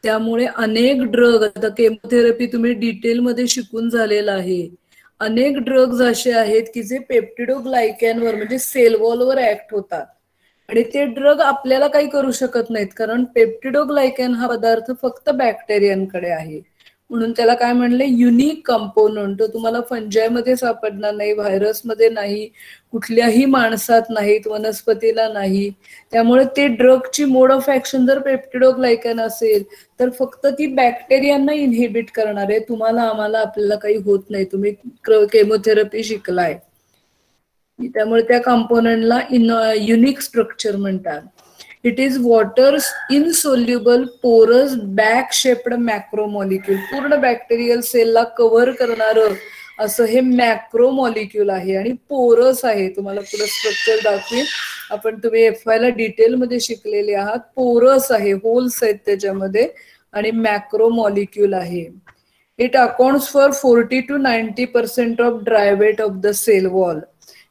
त्यामुळे अनेक drug, आता chemotherapy तुम्ही detail मध्ये शिकून झालेला आहे. अनेक drugs असे आहेत की जे पेप्टिडोग्लायकॅनवर म्हणजे सेल वॉलवर ऍक्ट होतात आणि ते ड्रग आपल्याला काही करू शकत नाहीत, कारण पेप्टिडोग्लायकॅन हा पदार्थ फक्त बॅक्टेरियांकडे आहे. म्हणून त्याला काय म्हणले, युनिक कंपोनंट. तो तुम्हाला फंजायमध्ये सापडणार नाही, व्हायरसमध्ये नाही, कुठल्याही माणसात नाहीत, वनस्पतीला नाही. त्यामुळे ते ड्रगची मोड ऑफ ऍक्शन जर पेप्टिडोग्लायकॅन असेल तर फक्त ती बॅक्टेरियांना इनहिबिट करणार आहे. तुम्हाला आम्हाला आपल्याला काही होत नाही. तुम्ही केमोथेरपी शिकलाय, त्यामुळे त्या कंपोनंटला युनिक स्ट्रक्चर म्हणतात. इट इज वॉटर इनसोल्युबल पोरस बॅग शेप्ड मॅक्रोमॉलिक्यूल. पूर्ण बॅक्टेरियल सेलला कव्हर करणारं असं हे मॅक्रोमॉलिक्यूल आहे आणि पोरस आहे. तुम्हाला पुढे स्ट्रक्चर दाखवेल, आपण तुम्ही FY ला डिटेलमध्ये शिकलेले आहात. पोरस आहे, होल्स आहेत त्याच्यामध्ये आणि मॅक्रोमॉलिक्यूल आहे. It accounts for 40 to 90% of dry weight of the cell wall.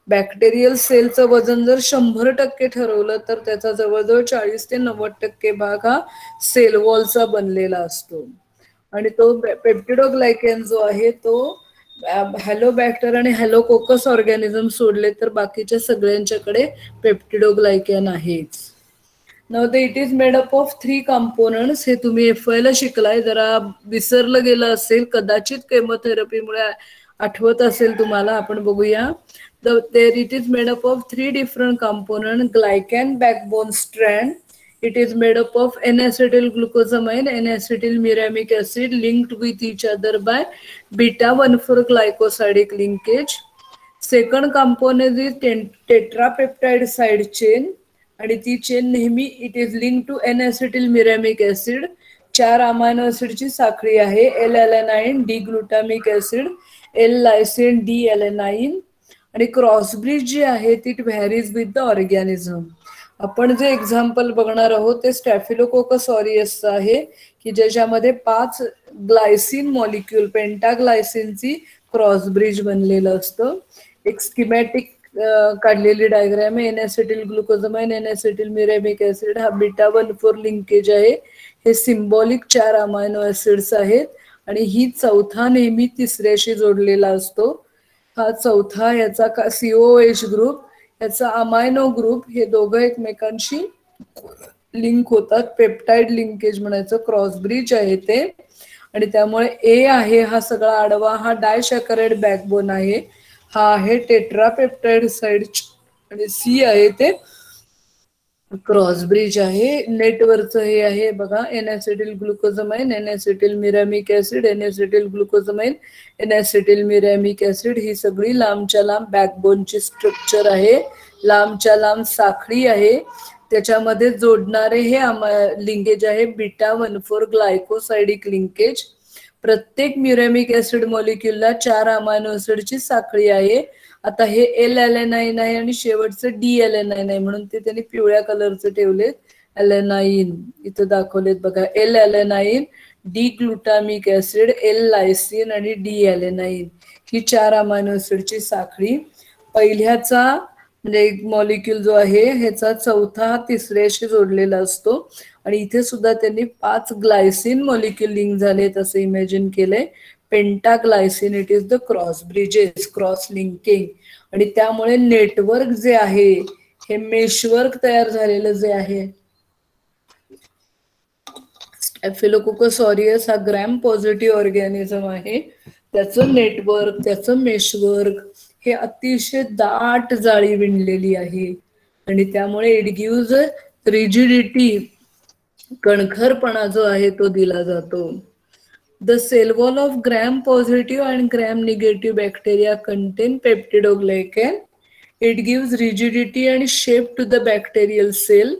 Bacterial सेलचं वजन जर 100% ठरवलं तर त्याचा जवळजवळ 40 ते 90% भाग हा सेल वॉलचा बनलेला असतो. आणि तो पेप्टिडोग्लायकॅन जो आहे तो हॅलोबॅक्टर आणि हॅलोकोकस ऑर्गॅनिझम सोडले तर बाकीच्या सगळ्यांच्याकडे पेप्टिडोग्लायकॅन आहेच. Now it is made up of 3 components. हे तुम्ही FY ला शिकलाय, जरा विसरलं गेलं असेल, कदाचित केमोथेरपीमुळे आठवत असेल तुम्हाला. आपण बघूया. It is made up of 3 different components. Glycan backbone strand. It is made up of N-acetylglucosamine, N-acetylmuramic acid linked with each other by beta-1,4-glycosidic linkage. Second component is tetrapeptide side chain आणि ती chain नेहमी it is link to N acetyl muramic acid. 4 amino ऍसिडची साखळी आहे. L alanine, D glutamic acid, L lysine, D alanine. आणि crossbridge जी आहे ती varies with the organism. आपण जे एक्झाम्पल बघणार आहोत ते स्टॅफिलोकोकस ऑरियसचं आहे की ज्याच्यामध्ये 5 ग्लायसिन मॉलिक्यूल पेंटाग्लायसिनची क्रॉसब्रिज बनलेलं असतं. एक स्कीमॅटिक काढलेली डायग्राम आहे. N acetyl glucosamine, N acetyl muramic acid, हा β1,4 लिंकेज आहे. हे सिम्बॉलिक 4 अमायनो ऍसिड्स आहेत आणि ही चौथा नेहमी तिसऱ्याशी जोडलेला असतो. हा चौथा याचा COH ग्रुप, याचा अमायनो ग्रुप, हे दोघं एकमेकांशी लिंक होतात. पेप्टाइड लिंकेज म्हणायचं, क्रॉसब्रिज आहे ते. आणि त्यामुळे ए आहे हा सगळा आडवा, हा डायसॅकराइड बॅकबोन आहे. हा आहे टेट्रापेप्टाइड साइड आणि सी आहे ते क्रॉसब्रिज आहे. नेटवरचं हे आहे बघा, N acetyl glucosamine, N acetyl muramic acid, N acetyl glucosamine, N acetyl muramic acid. ही सगळी लांबच्या लांब बॅकबोनची स्ट्रक्चर आहे. लांबच्या लांब साखळी आहे. त्याच्यामध्ये जोडणारे हे लिंकेज आहे β1,4 ग्लायकोसाइडिक लिंकेज. प्रत्येक म्युरॅमिक ऍसिड मॉलिक्यूलला 4 अमायनो ऍसिडची साखळी आहे. आता हे एल ॲलेनाइन आहे आणि शेवटचं डी ॲलेनाइन आहे म्हणून ते त्यांनी पिवळ्या कलरचं ठेवलेत. ॲलेनाइन इथं दाखवलेत बघा, L alanine, D glutamic acid, L lysine आणि डी ॲलेनाइन. ही 4 अमायनो ऍसिडची साखळी. पहिल्याचा म्हणजे एक मॉलिक्यूल जो आहे ह्याचा चौथा तिसऱ्याशी जोडलेला असतो आणि इथे सुद्धा त्यांनी 5 ग्लायसिन मॉलिक्यूल लिंक झालेत असं इमॅजिन केलंय. Pentaglycine, it is the cross bridges, cross linking. आणि त्यामुळे नेटवर्क जे आहे हे मेशवर्क तयार झालेलं जे आहे. स्टॅफिलोकोकस ऑरियस हा ग्रॅम पॉझिटिव्ह ऑर्गॅनिझम आहे. त्याचं नेटवर्क, त्याचं मेशवर्क हे अतिशय दाट जाळी विणलेली आहे आणि त्यामुळे इट गिव्हज रिजिडिटी, कणखरपणा जो आहे तो दिला जातो. The cell wall of gram-positive and gram-negative bacteria contain peptidoglycan. It gives rigidity and shape to the bacterial cell.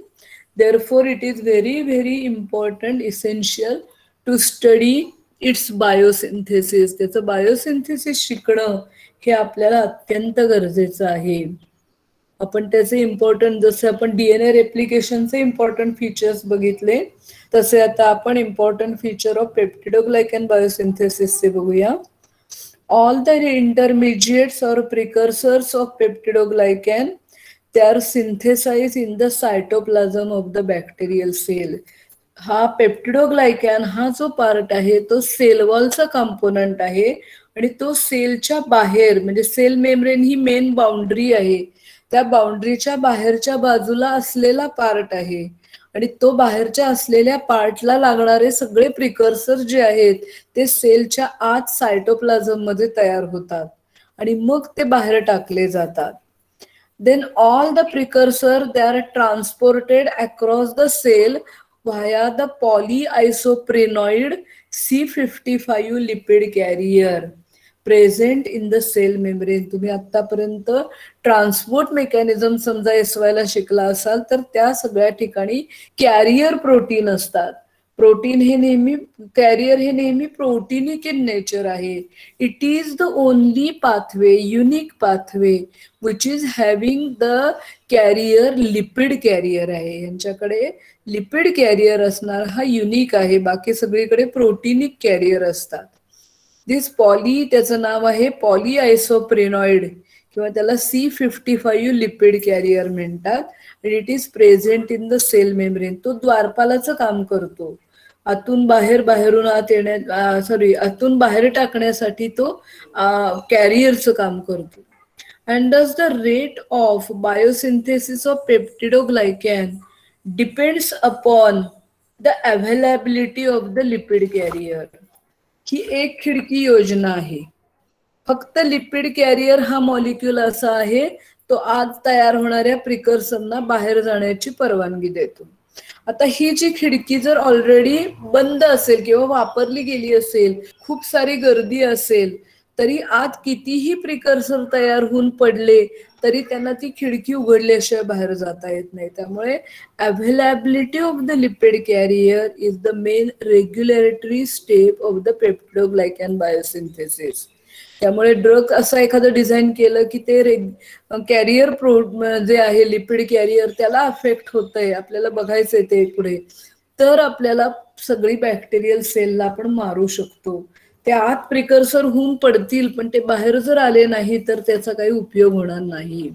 Therefore, it is very, very important, essential to study its biosynthesis. त्याचं biosynthesis शिकणं हे आपल्याला अत्यंत गरजेचं आहे. आपण त्याचे important, जसे आपण DNA रेप्लिकेशनचे इम्पॉर्टंट फीचर्स बघितले तसे आता आपण इम्पॉर्टंट फीचर ऑफ पेप्टिडोग्लायकॅन बायोसिंथेसिसचे बघूया. ऑल द इंटरमिजिएट्स और precursors of peptidoglycan they are synthesized in the cytoplasm of the bacterial cell. हा पेप्टिडोग्लायकॅन हा जो पार्ट आहे तो सेल वॉलचा कंपोनंट आहे आणि तो सेलच्या बाहेर म्हणजे सेल मेम्ब्रेन ही मेन बाउंड्री आहे, त्या बाउंड्रीच्या बाहेरच्या बाजूला असलेला पार्ट आहे आणि तो बाहेरच्या असलेल्या पार्टला लागणारे सगळे प्रिकर्सर जे आहेत ते सेलच्या आत सायटोप्लाझम मध्ये तयार होतात आणि मग ते बाहेर टाकले जातात. Then all the precursor they are transported across the cell via the polyisoprenoid C55 lipid carrier present in the cell membrane. तुम्ही आतापर्यंत ट्रान्सपोर्ट मेकॅनिझम समजा SY ला शिकला असाल तर त्या सगळ्या ठिकाणी कॅरियर प्रोटीन असतात. प्रोटीन हे नेहमी, कॅरियर हे नेहमी प्रोटीनिक इन नेचर आहे. It is the only pathway, unique pathway which is having the carrier, lipid carrier आहे. यांच्याकडे लिपिड कॅरियर असणार हा युनिक आहे, बाकी सगळीकडे प्रोटीनिक कॅरियर असतात. दिस पॉली, त्याचं नाव आहे पॉलीआयसोप्रेनॉइड किंवा त्याला C55 लिपिड कॅरियर म्हणतात. आणि it is present in the cell membrane. तो द्वारपालाचं काम करतो. आतून बाहेर, बाहेरून आत येण्या आतून बाहेर टाकण्यासाठी तो कॅरियरचं काम करतो. And thus the rate of biosynthesis of peptidoglycan depends upon the availability of the lipid carrier. ही एक खिडकी योजना आहे. फक्त लिपिड कॅरियर हा मॉलिक्यूल असा आहे तो आज तयार होणाऱ्या प्रिकर्सरना बाहेर जाण्याची परवानगी देतो. आता ही जी खिडकी जर ऑलरेडी बंद असेल किंवा वापरली गेली असेल, खूप सारी गर्दी असेल, तरी आत कितीही प्रिकर्सर तयार होऊन पडले तरी त्यांना ती खिडकी उघडल्याशिवाय बाहेर जाता येत नाही. त्यामुळे availability of the lipid carrier is the main regulatory step of the peptidoglycan biosynthesis. त्यामुळे ड्रग असं एखादं डिझाईन केलं की ते कॅरियर जे आहे लिपिड कॅरियर त्याला अफेक्ट होतंय, आपल्याला बघायचंय ते पुढे, तर आपल्याला सगळी बॅक्टेरियल सेलला आपण मारू शकतो. ते आत प्रिकर्सर होऊन पडतील पण ते बाहेर जर आले नाही तर त्याचा काही उपयोग होणार नाही.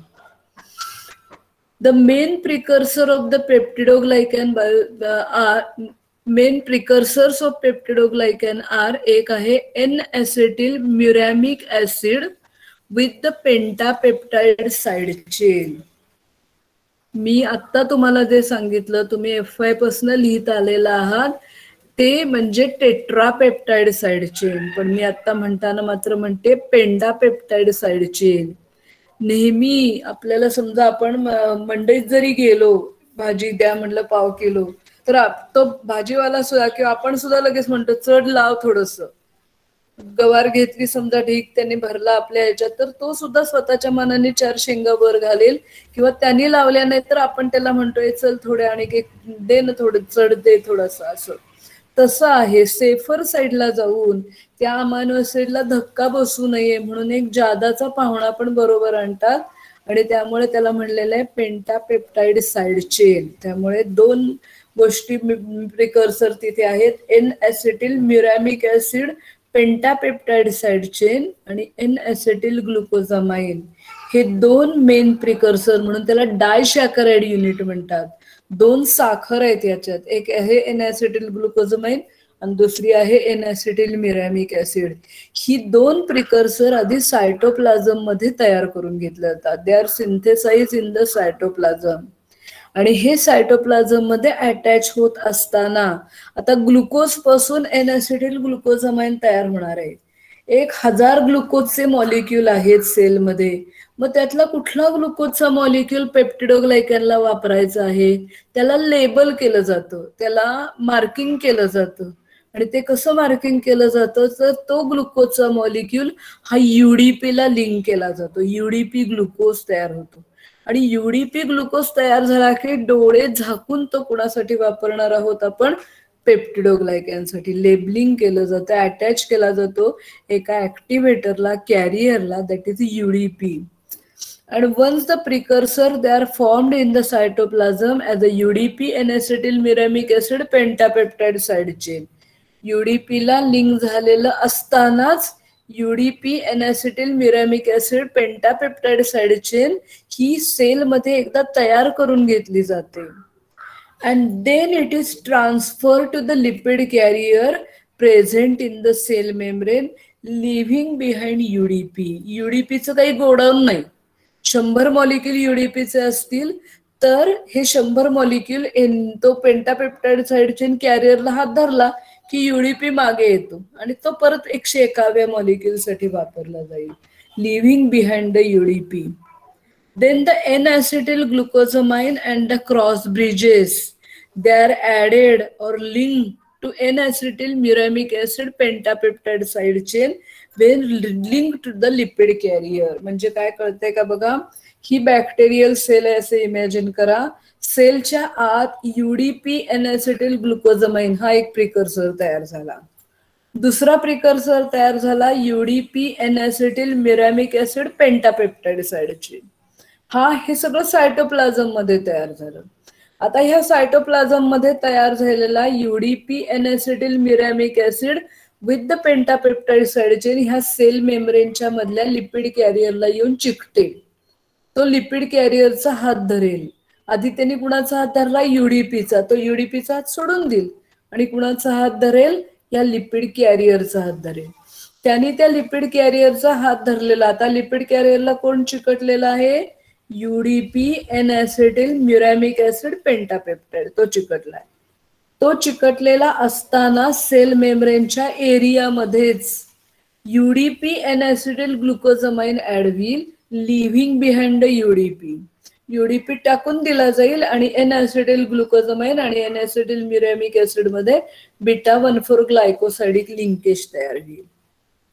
The main precursor of the peptidoglycan main precursors of peptidoglycan are, एक आहे N-acetyl muramic acid with the pentapeptide side chain. मी आता तुम्हाला जे सांगितलं तुम्ही FY पासून लिहित आलेला आहात ते म्हणजे टेट्रापेप्टाइड साइड चेन, पण मी आता म्हणताना मात्र म्हणते पेंटापेप्टाइड साइड चेन. नेहमी आपल्याला समजा आपण मंडईत जरी गेलो, भाजी द्या म्हटलं पाव किलो, तर तो भाजीवाला सुद्धा किंवा आपण सुद्धा लगेच म्हणतो चढ लाव थोडस. गवार घेतली समजा ढीक त्याने भरला आपल्या ह्याच्यात, तर तो सुद्धा स्वतःच्या मनाने 4 शेंगा वर घालेल किंवा त्यांनी लावल्या नाही तर आपण त्याला म्हणतोय चल थोडे आणि दे ना थोडं चढ दे थोडस. असं तसं आहे. सेफर साईडला जाऊन त्या अमायनो ऍसिडला धक्का बसू नये म्हणून एक जादाचा पाहुणा पण बरोबर आणतात आणि त्यामुळे त्याला म्हणलेलं आहे पेंटापेप्टाइड साइड चेन. त्यामुळे 2 गोष्टी प्रिकर्सर तिथे आहेत, N-acetyl muramic acid pentapeptide side chain आणि N-acetyl ग्लुकोजामाइन. हे 2 मेन प्रिकर्सर म्हणून त्याला डायसॅकराइड युनिट म्हणतात. 2 साखर आहेत याच्यात, एक आहे N-acetyl ग्लुकोजामाइन आणि दुसरी आहे N-acetyl म्युरॅमिक ऍसिड. ही 2 प्रिकर्सर आधी सायटोप्लाझम मध्ये तयार करून घेतले जातात. They are synthesize in the cytoplasm आणि हे सायटोप्लाझम मध्ये अटॅच होत असताना आता ग्लुकोज पासून N-acetyl ग्लुकोजामाइन तयार होणार आहे. 1000 ग्लुकोजचे मॉलिक्यूल आहेत सेलमध्ये. मग त्यातला कुठला ग्लुकोजचा मॉलिक्यूल पेप्टिडोग्लायकॅनला वापरायचा आहे त्याला लेबल केलं जातं, त्याला मार्किंग केलं जातं. आणि ते कसं मार्किंग केलं जातं तर तो ग्लुकोजचा मॉलिक्यूल हा UDP ला लिंक केला जातो. UDP ग्लुकोज तयार होतो आणि UDP ग्लुकोज तयार झाला की डोळे झाकून तो कुणासाठी वापरणार आहोत आपण, पेप्टिडोग्लायकॅनसाठी. लेबलिंग केलं जातं, अटॅच केला जातो एका ऍक्टिव्हेटरला, कॅरियरला, that is UDP. And once the precursor they are formed in the cytoplasm as a UDP N-acetyl muramic acid pentapeptide side chain. UDP ला लिंक झालेलं असतानाच UDP N-acetyl muramic acid pentapeptide side chain ही sale मध्ये एकदा तयार करून घेतली जाते. And then it is transferred to the lipid carrier present in the cell membrane leaving behind UDP. UDP चं काही गोडाऊन नाही. 100 मॉलिक्यूल UDPचे असतील तर हे 100 मॉलिक्यूल तो पेंटापेप्टाइड साइड चेन कॅरियरला हात धरला की UDP मागे येतो आणि तो परत 101व्या मॉलिक्यूल साठी वापरला जाईल. Living behind the UDP. Then the N-acetyl glucosamine and the cross bridges they are added or linked to N-acetyl muramic acid pentapeptide side chain when linked to the lipid carrier. म्हणजे काय कळतंय का बघा, ही bacterial sale आहे असे imagine करा. सेलच्या आत UDP N-acetyl ग्लुकोजामाइन हा एक प्रिकर्सर तयार झाला. दुसरा प्रिकर्सर तयार झाला UDP N-acetyl muramic acid pentapeptide side chain. हे सगळं सायटोप्लाझम मध्ये तयार झालं. आता ह्या सायटोप्लाझम मध्ये तयार झालेला UDP N-acetyl muramic acid with the pentapeptide side chain ह्या सेल मेम्ब्रेनच्या मधल्या लिपिड कॅरियरला येऊन चिकटेल. तो लिपिड कॅरियरचा हात धरेल. आधी त्यांनी कुणाचा हात धरला, UDPचा. तो UDPचा हात सोडून देईल आणि कुणाचा हात धरेल, या लिपिड कॅरियरचा हात धरेल. त्यांनी त्या लिपिड कॅरियरचा हात धरलेला. आता लिपिड कॅरियरला कोण चिकटलेला आहे, UDP N-acetyl म्युरॅमिक ऍसिड पेंटापेप्टाइड. तो चिकटलाय. तो चिकटलेला असताना सेल मेम्ब्रेनच्या एरियामध्येच UDP N-acetyl ग्लुकोजामाइन ऍड होईल, living behind the UDP. UDP टाकून दिला जाईल आणि N-acetyl ग्लुकोजामाइन आणि N-acetyl म्युरॅमिक ऍसिड मध्ये बीटा 1,4 ग्लायकोसाइडिक लिंकेज तयार होईल.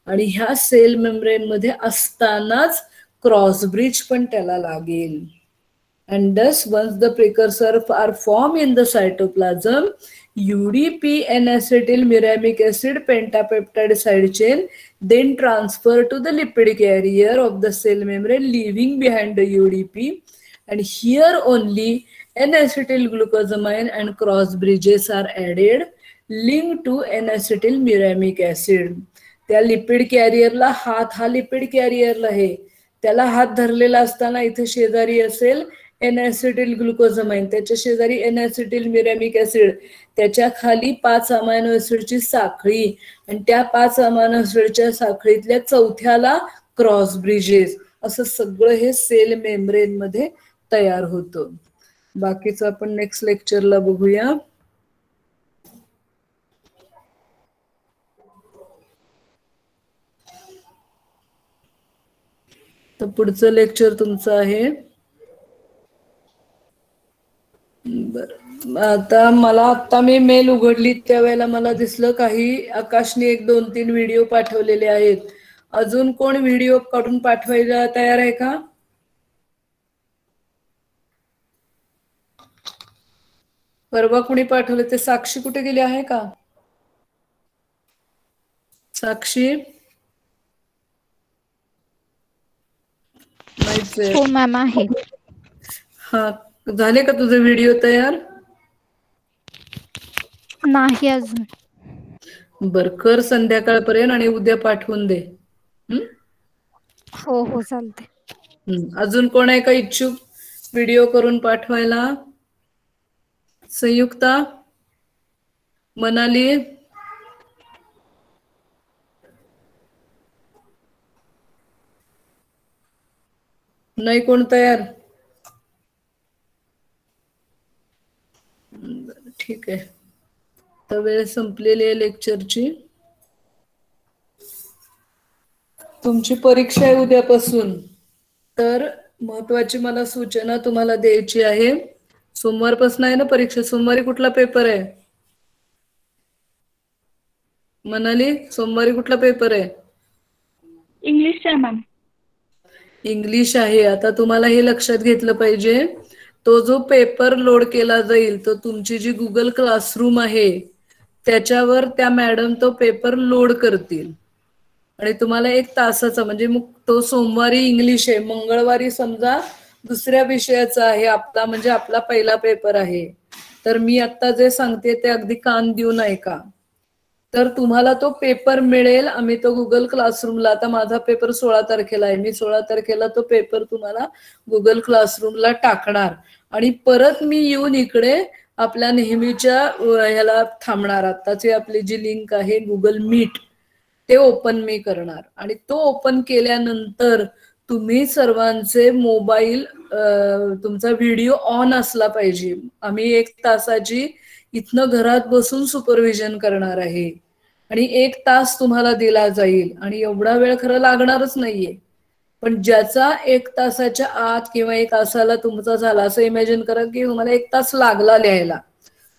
आणि ह्या सेल मेम्ब्रेन मध्ये असतानाच क्रॉस ब्रिज पण त्याला लागेल. And thus, once the precursor are formed in the cytoplasm, UDP N-acetylmuramic acid pentapeptide side chain then transfer to the lipid carrier of the cell membrane, leaving behind the UDP. And here only N-acetylglucosamine and cross bridges are added, linked to N-acetylmuramic acid. त्या lipid कॅरियरला हात, हा lipid कॅरियरला आहे, त्याला हात धरलेला असताना इथे शेजारी असेल एन-ॲसिटिल ग्लुकोझामाइन, त्याच्या शेजारी एन-ॲसिटिल म्युरॅमिक ऍसिड, त्याच्या खाली 5 अमायनो ऍसिडची साखळी, आणि त्या 5 अमायनो ऍसिडच्या साखळीतल्या चौथ्याला क्रॉस ब्रिजेस, असं सगळं हे सेल मेम्ब्रेन मध्ये तयार होतं. बाकीचं आपण नेक्स्ट लेक्चरला बघूया. तर पुढचं लेक्चर तुमचं आहे. आता मी मेल उघडली त्यावेळेला मला दिसलं काही आकाशने 1-2-3 व्हिडिओ पाठवलेले आहेत. अजून कोण व्हिडिओ काढून पाठवायला तयार आहे का? परवा कुणी पाठवले ते? साक्षी कुठे गेली आहे का? साक्षी नाहीच. हो मॅम आहे. हा, झाले का तुझे व्हिडिओ तयार? नाही अजून. बर, कर संध्याकाळपर्यंत आणि उद्या पाठवून दे. हो हो चालते. अजून कोण आहे का इच्छुक व्हिडिओ करून पाठवायला? संयुक्ता, मनाली, नाही कोण तयार? ठीक आहे, तर वेळ संपलेली आहे लेक्चरची. तुमची परीक्षा आहे उद्यापासून, तर महत्वाची मला सूचना तुम्हाला द्यायची आहे. सोमवारपासून आहे ना परीक्षा? सोमवारी कुठला पेपर आहे मनाली? सोमवारी कुठला पेपर आहे? इंग्लिश आहे मॅम. इंग्लिश आहे. आता तुम्हाला हे लक्षात घेतलं पाहिजे, तो जो पेपर लोड केला जाईल तो तुमची जी गुगल क्लासरूम आहे त्याच्यावर त्या मॅडम तो पेपर लोड करतील, आणि तुम्हाला 1 तासाचा, म्हणजे मग तो सोमवारी इंग्लिश आहे, मंगळवारी समजा दुसऱ्या विषयाचा आहे आपला, म्हणजे आपला पहिला पेपर आहे. तर मी आता जे सांगते ते अगदी कान देऊन ऐका. तर तुम्हाला तो पेपर मिळेल, आम्ही तो गुगल क्लासरूमला, आता माझा पेपर 16 तारखेला आहे, मी 16 तारखेला तो पेपर तुम्हाला गुगल क्लासरूमला टाकणार, आणि परत मी येऊन इकडे आपल्या नेहमीच्या ह्याला थांबणार. आताची आपली जी लिंक आहे गुगल मीट, ते ओपन मी करणार, आणि तो ओपन केल्यानंतर तुम्ही सर्वांचे मोबाईल, तुमचा व्हिडिओ ऑन असला पाहिजे. आम्ही 1 तासाची इथनं घरात बसून सुपरविजन करणार आहे, आणि 1 तास तुम्हाला दिला जाईल, आणि एवढा वेळ खरं लागणारच नाहीये, पण ज्याचा 1 तासाच्या आत किंवा 1 तासाला तुमचा झाला, असं इमॅजिन करा की तुम्हाला 1 तास लागला लिहायला.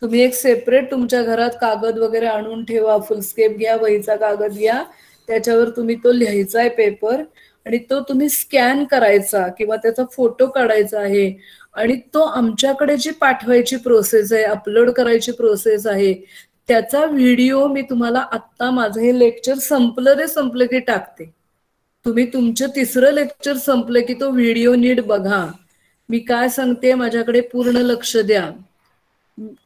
तुम्ही एक सेपरेट तुमच्या घरात कागद वगैरे आणून ठेवा, फुलस्केप घ्या, वहीचा कागद घ्या, त्याच्यावर तुम्ही तो लिहायचा आहे पेपर, आणि तो तुम्ही स्कॅन करायचा किंवा त्याचा फोटो काढायचा आहे, आणि तो आमच्याकडे जी पाठवायची प्रोसेस आहे, अपलोड करायची प्रोसेस आहे, त्याचा व्हिडिओ मी तुम्हाला आत्ता माझं हे लेक्चर संपलं की टाकते. तुम्ही तुमचं 3रं लेक्चर संपलं की तो व्हिडिओ नीट बघा. मी काय सांगते माझ्याकडे पूर्ण लक्ष द्या.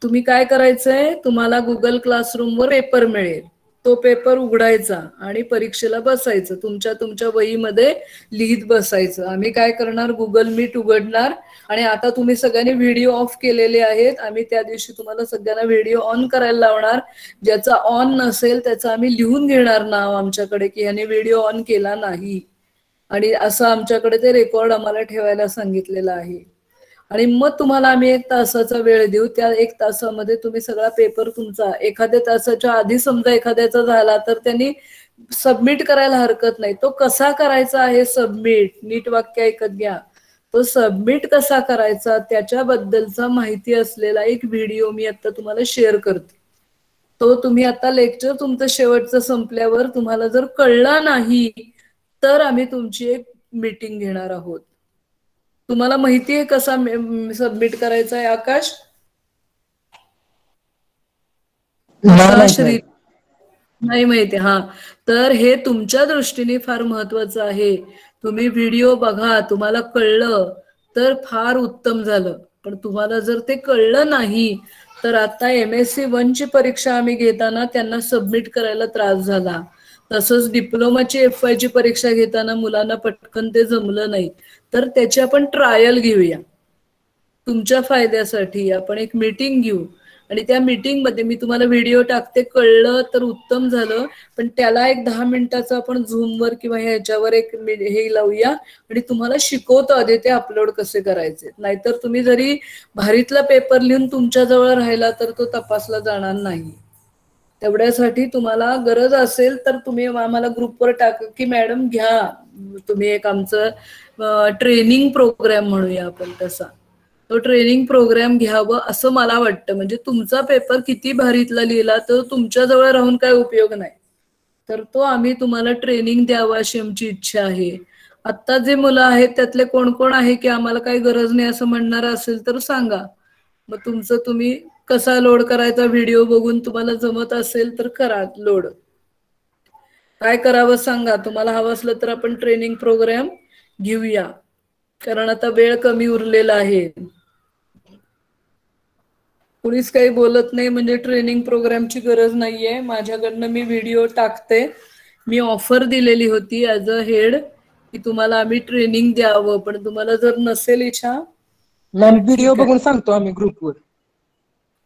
तुम्ही काय करायचंय, तुम्हाला गुगल क्लासरूमवर पेपर मिळेल, तो पेपर उघडायचा आणि परीक्षेला बसायचं, तुमच्या वहीमध्ये लिहित बसायचं. आम्ही काय करणार, गुगल मीट उघडणार, आणि आता तुम्ही सगळ्यांनी व्हिडिओ ऑफ केलेले आहेत, आम्ही त्या दिवशी तुम्हाला सगळ्यांना व्हिडिओ ऑन करायला लावणार. ज्याचा ऑन नसेल त्याचा आम्ही लिहून घेणार नाव आमच्याकडे की ह्याने व्हिडिओ ऑन केला नाही, आणि असं आमच्याकडे ते रेकॉर्ड आम्हाला ठेवायला सांगितलेलं आहे. आणि मग तुम्हाला आम्ही 1 तासाचा वेळ देऊ. त्या 1 तासामध्ये तुम्ही सगळा पेपर तुमचा, एखाद्या तासाच्या आधी समजा एखाद्याचा झाला तर त्यांनी सबमिट करायला हरकत नाही. तो कसा करायचा आहे सबमिट, नीट वाक्य ऐकत घ्या, तो सबमिट कसा करायचा त्याच्याबद्दलचा माहिती असलेला एक व्हिडिओ मी आता तुम्हाला शेअर करते. तो तुम्ही आता लेक्चर तुमचं शेवटचं संपल्यावर तुम्हाला जर कळला नाही तर आम्ही तुमची एक मीटिंग घेणार आहोत. तुम्हाला माहिती आहे कसा सबमिट करायचा आहे आकाश? श्री नाही माहिती. हा, तर हे तुमच्या दृष्टीने फार महत्वाचं आहे. तुम्ही व्हिडिओ बघा, तुम्हाला कळलं तर फार उत्तम झालं. पण तुम्हाला जर ते कळलं नाही तर आता MSc 1 ची परीक्षा आम्ही घेताना त्यांना सबमिट करायला त्रास झाला. तसंच डिप्लोमाची FY ची परीक्षा घेताना मुलांना पटकन ते जमलं नाही. तर त्याची आपण ट्रायल घेऊया. तुमच्या फायद्यासाठी आपण एक मीटिंग घेऊ आणि त्या मीटिंग मध्ये मी तुम्हाला व्हिडिओ टाकते, कळलं तर उत्तम झालं. पण त्याला एक 10 मिनिटाचं आपण झूमवर किंवा ह्याच्यावर एक हे लावूया आणि तुम्हाला शिकवतो आधी ते अपलोड कसे करायचे. नाहीतर तुम्ही जरी भारीतला पेपर लिहून तुमच्या जवळ राहिला तर तो तपासला जाणार नाही. तेवढ्यासाठी तुम्हाला गरज असेल तर तुम्ही आम्हाला ग्रुपवर टाका की मॅडम घ्या तुम्ही एक आमचं ट्रेनिंग प्रोग्राम म्हणूया आपण तसा. तो ट्रेनिंग प्रोग्राम घ्यावं असं मला वाटतं. म्हणजे तुमचा पेपर किती भारीतला लिहिला तर तुमच्या जवळ राहून काय उपयोग नाही. तर तो आम्ही तुम्हाला ट्रेनिंग द्यावं अशी आमची इच्छा आहे. आता जे मुलं आहेत त्यातले कोण कोण आहे की आम्हाला काही गरज नाही असं म्हणणार असेल तर सांगा. मग तुमचं तुम्ही कसा लोड करायचा व्हिडिओ बघून तुम्हाला जमत असेल तर करा लोड. काय करावं सांगा. तुम्हाला हवं असलं तर आपण ट्रेनिंग प्रोग्राम घेऊया कारण आता वेळ कमी उरलेला आहे. कुणीच काही बोलत नाही म्हणजे ट्रेनिंग प्रोग्रामची गरज नाहीये. माझ्याकडनं मी व्हिडिओ टाकते. मी ऑफर दिलेली होती ऍज अ हेड की तुम्हाला आम्ही ट्रेनिंग द्यावं. पण तुम्हाला जर नसेल इच्छा मॅम व्हिडिओ बघून सांगतो आम्ही ग्रुपवर.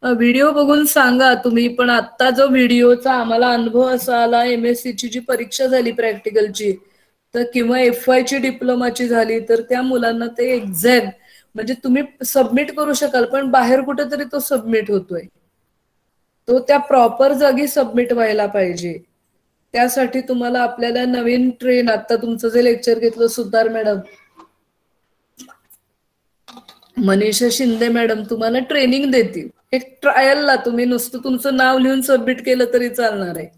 व्हिडिओ बघून सांगा तुम्ही. पण आता जो व्हिडिओचा आम्हाला अनुभव असा आला MSc ची जी परीक्षा झाली प्रॅक्टिकलची तर किंवा FY ची डिप्लोमाची झाली तर त्या मुलांना ते एक्झॅक्ट म्हणजे तुम्ही सबमिट करू शकाल पण बाहेर कुठेतरी तो सबमिट होतोय. तो त्या प्रॉपर जागी सबमिट व्हायला पाहिजे. त्यासाठी तुम्हाला आपल्याला नवीन ट्रेन आता तुमचं जे लेक्चर घेतलं सुतार मॅडम मनीषा शिंदे मॅडम तुम्हाला ट्रेनिंग देतील. एक ट्रायलला तुम्ही नुसतं तुमचं नाव लिहून सबमिट केलं तरी चालणार आहे.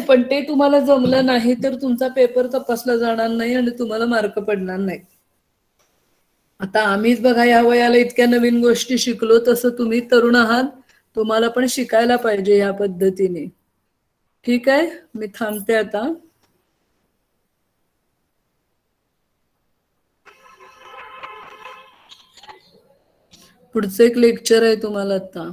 पण ते तुम्हाला जमलं नाही तर तुमचा पेपर तपासला जाणार नाही आणि तुम्हाला मार्क पडणार नाही. आता आम्हीच बघा या वयाला इतक्या नवीन गोष्टी शिकलो तसं तुम्ही तरुण आहात तुम्हाला पण शिकायला पाहिजे या पद्धतीने. ठीक आहे मी थांबते आता. पुढचं एक लेक्चर आहे तुम्हाला आता.